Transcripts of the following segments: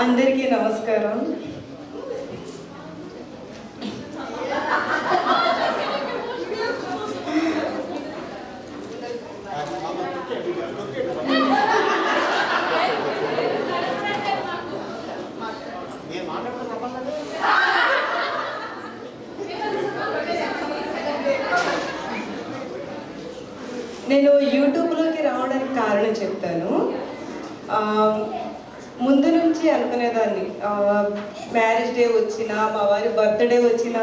అందరికీ నమస్కారం. నేను యూట్యూబ్లోకి రావడానికి కారణం చెప్తాను. ముందు నుంచి అనుకునేదాన్ని, మ్యారేజ్ డే వచ్చినా, మా వారి బర్త్డే వచ్చినా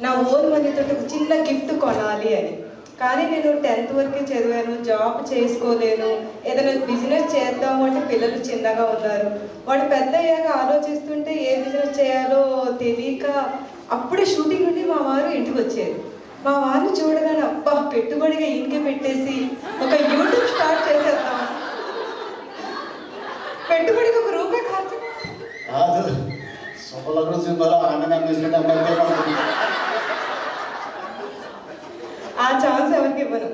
నా ఓన్ మనీతో ఒక చిన్న గిఫ్ట్ కొనాలి అని. కానీ నేను 10th వరకే చదివాను, జాబ్ చేసుకోలేను. ఏదైనా బిజినెస్ చేద్దాము అంటే పిల్లలు చిన్నగా ఉన్నారు. వాడు పెద్ద అయ్యాక ఆలోచిస్తుంటే ఏ బిజినెస్ చేయాలో తెలియక అప్పుడే షూటింగ్ నుండి మా వారు ఇంటికి వచ్చారు. మా వారిని చూడగానే అబ్బా పెట్టుబడిగా ఇంకే పెట్టేసి ఒక యూట్యూబ్ స్టార్ట్ చేసేద్దాం, పెట్టుబడికి ₹1 ఖర్చు కాదు. శుభలగ్న సినిమాలో ఆ ఛాన్స్ ఎవరికి ఇవ్వను.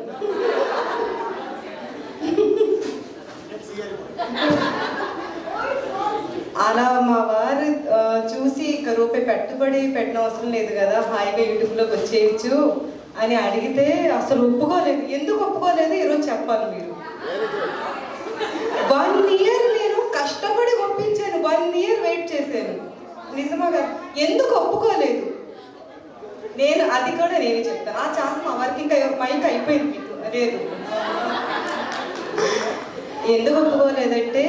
అలా మా వారు చూసి ₹1 పెట్టుబడి పెట్టిన అవసరం లేదు కదా, హాయిగా యూట్యూబ్లోకి వచ్చేయచ్చు అని అడిగితే అసలు ఒప్పుకోలేదు. ఎందుకు ఒప్పుకోలేదు ఈరోజు చెప్పాలి. మీరు 1 year నేను కష్టపడి ఒప్పించాను, 1 year వెయిట్ చేశాను. నిజమాగా ఎందుకు ఒప్పుకోలేదు నేను, అది కూడా నేనే చెప్తాను. ఆ ఛాన్స్ మా వారికి ఇంకా మైక్ అయిపోయింది. మీకు లేదు, ఎందుకు ఒప్పుకోలేదంటే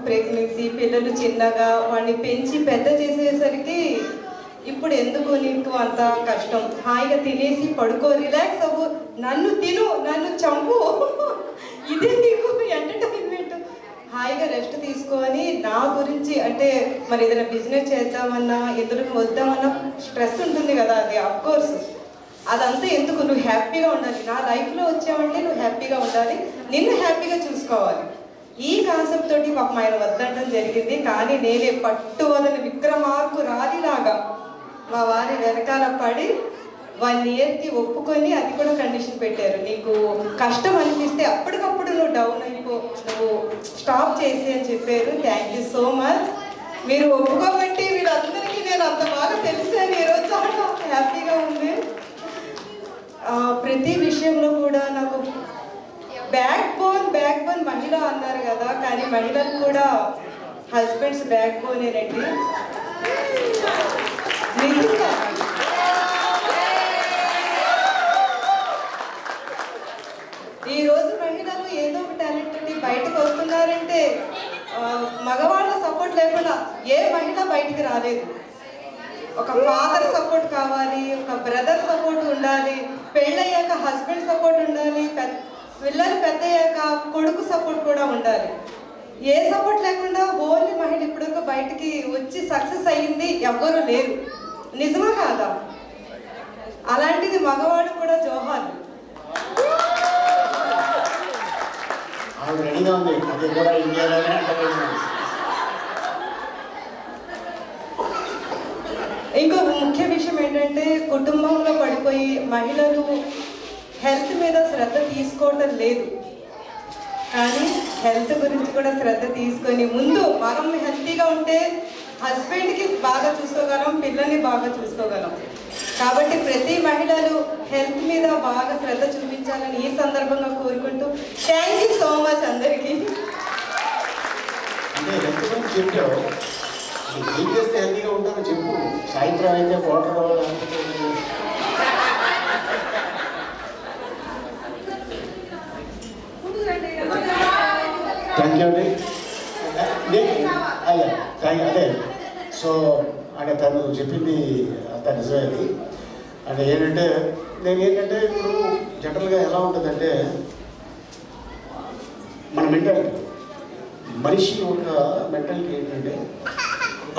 ప్రెగ్నెన్సీ, పిల్లలు చిన్నగా, వాడిని పెంచి పెద్ద చేసేసరికి ఇప్పుడు ఎందుకు నీకు అంత కష్టం, హాయిగా తినేసి పడుకో, రిలాక్స్ అవ్వు, నన్ను తిను, నన్ను చంపు, ఇదే నీకు ఎంటర్టైన్మెంట్, హాయిగా రెస్ట్ తీసుకొని నా గురించి అంటే మరి ఏదైనా బిజినెస్ చేద్దామన్నా, ఎదురుకు వద్దామన్నా స్ట్రెస్ ఉంటుంది కదా, అది అఫ్కోర్స్ అదంతా ఎందుకు, నువ్వు హ్యాపీగా ఉండాలి. నా లైఫ్లో వచ్చావంటే నువ్వు హ్యాపీగా ఉండాలి, నిన్ను హ్యాపీగా చూసుకోవాలి. ఈ కాన్సెప్ట్ తోటి పాపం ఆయన వద్దంటం జరిగింది. కానీ నేనే పట్టువదని విక్రమార్కు రాలిలాగా మా వారి వెనకాల పడి 1 yearకి ఒప్పుకొని, అది కూడా కండిషన్ పెట్టారు, నీకు కష్టం అనిపిస్తే అప్పటికప్పుడు నువ్వు డౌన్ అయిపో, నువ్వు స్టాప్ చేసి అని చెప్పారు. Thank you so much. మీరు ఒప్పుకోబట్టి వీళ్ళందరికీ నేను అంత బాగా తెలిసాను. ఈరోజు చాలా హ్యాపీగా ఉంది. ప్రతి విషయంలో కూడా నాకు బ్యాక్ బోన్ మహిళ అన్నారు కదా, కానీ మహిళలు కూడా హస్బెండ్స్ బ్యాక్ బోనేనండి. నిజంగా ఈరోజు మహిళలు ఏదో ఒక టాలెంట్ ఉండి బయటకు వస్తున్నారంటే మగవాళ్ళ సపోర్ట్ లేకుండా ఏ మహిళ బయటికి రాలేదు. ఒక ఫాదర్ సపోర్ట్ కావాలి, ఒక బ్రదర్ సపోర్ట్ ఉండాలి, పెళ్ళయ్యాక హస్బెండ్ సపోర్ట్ ఉండాలి, పిల్లలు పెద్దయ్యాక కొడుకు సపోర్ట్ కూడా ఉండాలి. ఏ సపోర్ట్ లేకుండా ఓన్లీ మహిళ ఇప్పటివరకు బయటికి వచ్చి సక్సెస్ అయ్యింది ఎవ్వరూ లేరు. నిజమా కాదా? అలాంటిది మగవాడు కూడా జోహార్. ఇంకో ముఖ్య విషయం ఏంటంటే, కుటుంబంలో పడిపోయి మహిళలు హెల్త్ మీద శ్రద్ధ తీసుకోవటం లేదు. కానీ హెల్త్ గురించి కూడా శ్రద్ధ తీసుకొని, ముందు మనం హెల్తీగా ఉంటే హస్బెండ్కి బాగా చూసుకోగలం, పిల్లల్ని బాగా చూసుకోగలం. కాబట్టి ప్రతి మహిళలు హెల్త్ మీద బాగా శ్రద్ధ చూపించాలని ఈ సందర్భంగా కోరుకుంటూ థ్యాంక్ యూ సో మచ్ అందరికీ. ఏం చేస్తే హెల్తీగా ఉంటారో చెప్పు. సాయంత్రం అయితే వాటర్ థ్యాంక్ యూ అండి. అదే సో అంటే తను చెప్పింది అంత నిజమేది. అంటే ఏంటంటే ఇప్పుడు జనరల్గా ఎలా ఉంటుందంటే, మన మెంటాలిటీ, మనిషి ఒక మెంటాలిటీ ఏంటంటే,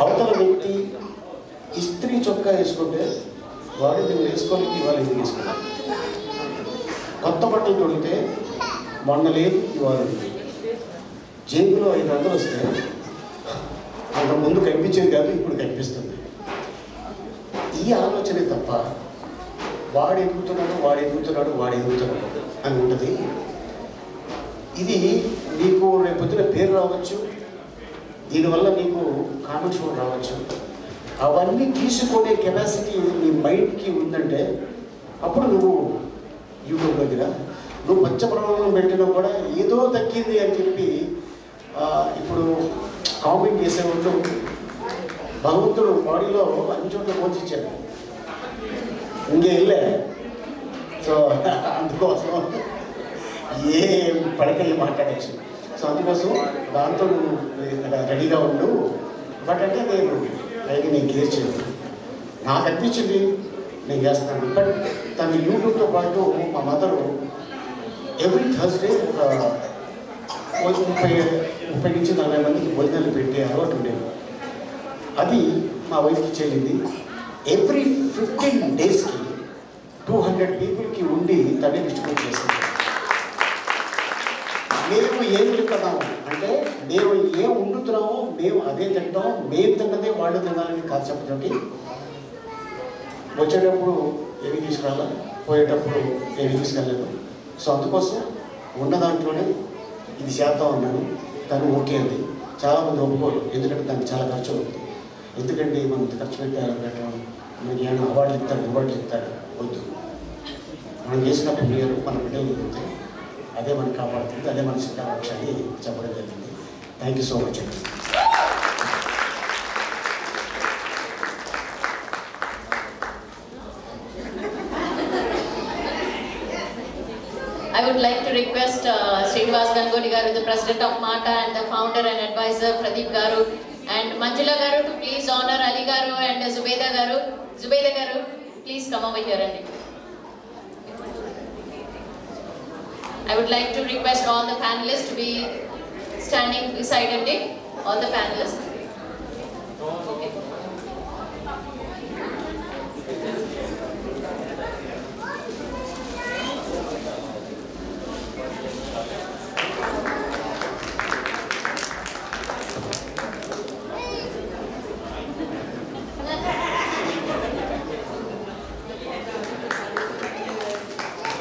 అవతల వ్యక్తి ఇస్త్రీ చొక్కా వేసుకుంటే వాడు నువ్వు వేసుకొని ఇవాళ ఇది వేసుకున్నాను, కొత్త బట్టలు తొడిగితే మొన్న లేదు ఇవాళ ఉంది, జేబులో 500 వస్తే అంత ముందు కనిపించేది కాదు ఇప్పుడు కనిపిస్తుంది. ఈ ఆలోచనే తప్ప వాడు ఎదుగుతున్నాడు అని ఉంటుంది. ఇది నీకు రేపొద్దున పేరు రావచ్చు, దీనివల్ల నీకు కామెంట్స్ కూడా రావచ్చు. అవన్నీ తీసుకునే కెపాసిటీ నీ మైండ్కి ఉందంటే అప్పుడు నువ్వు యూట్యూబ్ దగ్గర నువ్వు పంచప్రణాళం పెట్టినా కూడా ఏదో తగ్గింది అని చెప్పి ఇప్పుడు కామెంట్ చేసేవాళ్ళు భగవంతుడు బాడీలో అన్ని చోట్ల పోల్చిచ్చాడు, ఇంకే వెళ్ళే. సో అందుకోసం ఏ పడకల్ని మాట్లాడచ్చు. సో అందుకోసం దాంతో నువ్వు రెడీగా ఉండు. బట్ అంటే నేను కేర్ చేయను, నాకు అనిపించింది నేను చేస్తాను. బట్ తన యూట్యూబ్తో పాటు మా మదరు ఎవ్రీ థర్స్డే 30 నుంచి 40 మందికి భోజనాలు పెట్టే అలవాటు ఉండేది. అది మా వైఫ్కి చెల్లింది. ఎవ్రీ 15 డేస్కి 200 పీపుల్కి ఉండి తనే డిస్ట్రిబ్యూట్ చేస్తుంది. మేము ఏం చెప్తున్నాము అంటే మేము ఏం వండుతున్నామో మేము అదే తింటాం, మేము తిన్నదే వాళ్ళు తినాలని కాన్సెప్ట్. వచ్చేటప్పుడు ఏమి తీసుకురాలా, పోయేటప్పుడు ఏమి తీసుకెళ్ళలేదు. సో అందుకోసం ఉన్న దాంట్లోనే ఇది చేద్దాం అన్నాను. తను ఓకే అంది. చాలామంది ఒప్పుకోరు, ఎందుకంటే దానికి చాలా ఖర్చు అవుతుంది. ఎందుకంటే మనం ఖర్చు పెట్టడం మనకి ఏమైనా అవార్డులు ఇస్తాడు వద్దు. మనం చేసిన పుణ్యాలు మన బిడ్డలు జరుగుతాయి, అదే మనకు కాపాడుతుంది, అదే మన శిక్షాపక్షాన్ని చెప్పడం జరిగింది. థ్యాంక్ యూ సో మచ్ అండి. I would like to request Srinivas Gangoli Garu, the president of MATA and the founder and advisor Pradeep Garu, and Manjula Garu to please honor Ali Garu and Zubeda Garu. Zubeda Garu, please come over here and I would like to request all the panelists to be standing beside Andy. All the panelists. Okay.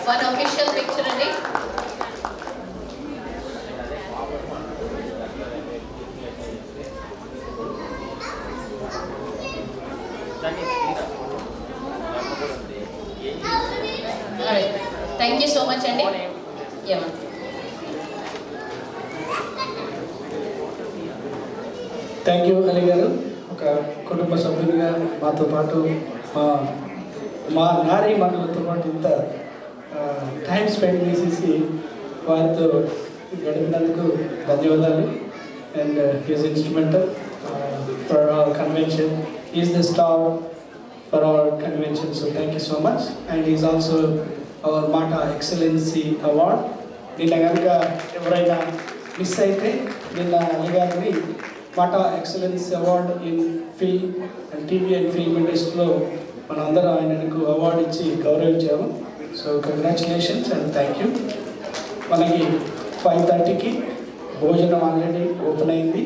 One official picture, Andy. Alright. Thank you so much, Andy. Yeah, ma'am. Thank you Ali గారు. ఒక కుటుంబ సభ్యునిగా మాతో పాటు మా నారీ మండలతో పాటు ఇంత time spend చేసేసి వారితో గడిపినందుకు ధన్యవాదాలు. And his instrumental for our convention, is the star for our convention. So thank you so much. And is also our MATA excellency award. నిన్న కనుక ఎవరైనా మిస్ అయితే నిన్న అలీ గారిని MATA excellence award in film and TV and film ఇండస్ట్రీలో మనందరం ఆయనకు award ఇచ్చి గౌరవించాము. So congratulations and thank you. మనకి 5:30కి భోజనం ఆల్రెడీ ఓపెన్ అయింది.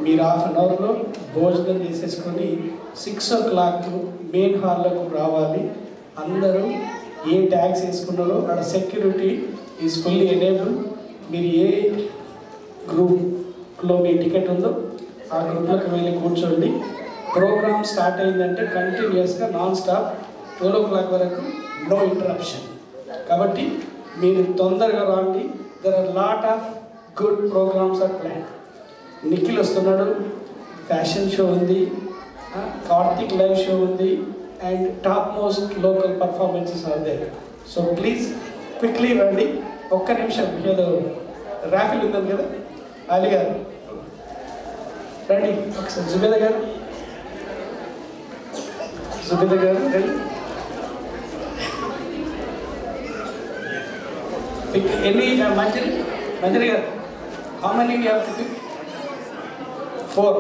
మీరు హాఫ్ అన్ అవర్లో భోజనం చేసేసుకొని 6 o'clock మెయిన్ హాల్లోకి రావాలి. అందరూ ఏ ట్యాక్స్ వేసుకున్నారో అక్కడ సెక్యూరిటీ ఈజ్ ఫుల్లీ ఎనేబుల్. మీరు ఏ గ్రూప్లో మీ టికెట్ ఉందో ఆ గ్రూప్లోకి వెళ్ళి కూర్చోండి. ప్రోగ్రామ్ స్టార్ట్ అయిందంటే కంటిన్యూస్గా నాన్ స్టాప్ 12 o'clock వరకు, నో ఇంటరప్షన్. కాబట్టి మీరు తొందరగా రండి. There are lot of good programs are plan. Nikhil వస్తున్నాడు, ఫ్యాషన్ షో ఉంది, కార్తిక్ లైవ్ షో ఉంది, and top most local performances are there. So please quickly రండి. ఒక్క నిమిషం, ఏదో ర్యాఫిల్ ఉందని కదా అలీ గారు, రండి ఒకసారి. జుబేదా గారు రండి. ఎన్ని Manjari garu, how many you have to pick? 4.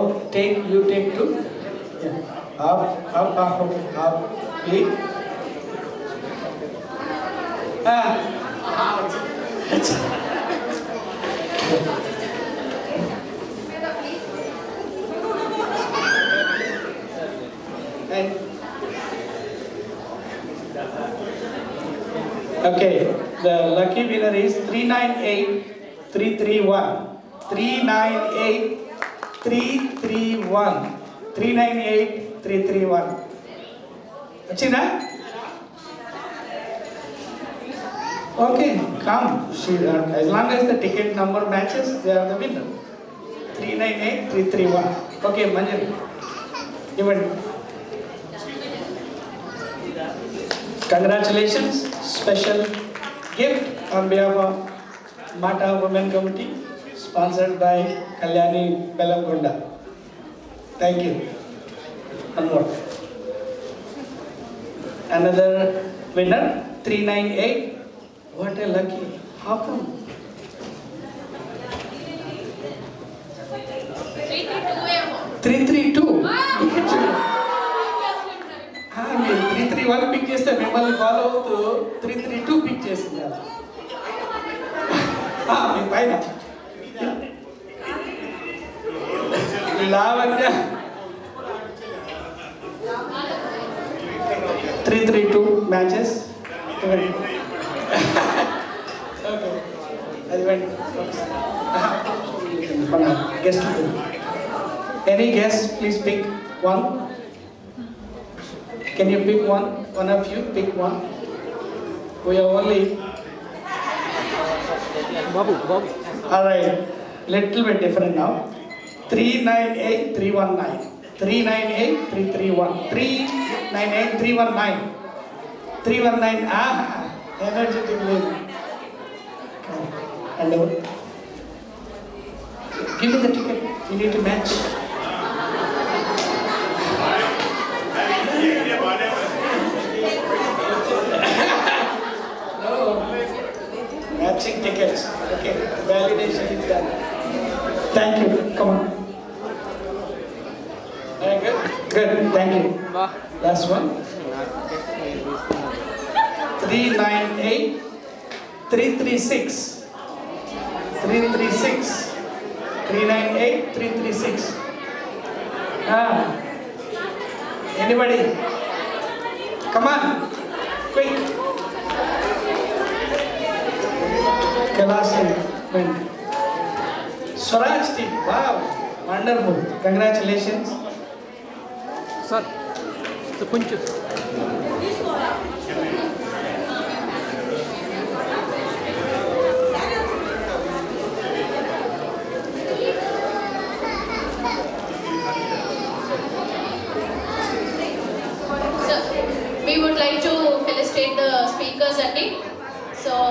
You take 2. Yeah. Up. 8. Okay, the lucky winner is 398-331. 398-331. 398331. వచ్చిందా? Okay, come. As long as the ticket number matches, they are the winner. 398331. Okay, Manjari. ఇవ్వండి. Congratulations. Special gift on behalf of Mata Women Committee, sponsored by Kalyani Belamgonda. Thank you. One more. Another winner, 398. What a lucky. How come? 332. మీరు 331 pick చేస్తే మిమ్మల్ని follow అవుతూ 332 pick చేస్తున్నారు. మీ పైన Lavanya 332 matches. అది మన guest. Any guest please pick one. Can you pick one? One of you pick one. We are only. Babu. All right. Little bit different now. 398319. 398331. 398319. 319. Energetically. And give me the ticket. You need to match. Matching tickets. Okay, validation is done. Thank you. Come on. Good. Good. Thank you. Last one. 398336. 336. 398336. Anybody? Come on. Quick. Kailasan. Swaraj team. Wow. Wonderful. Congratulations. Sir, కొంచెం We would like to felicitate the speakers, Andy. So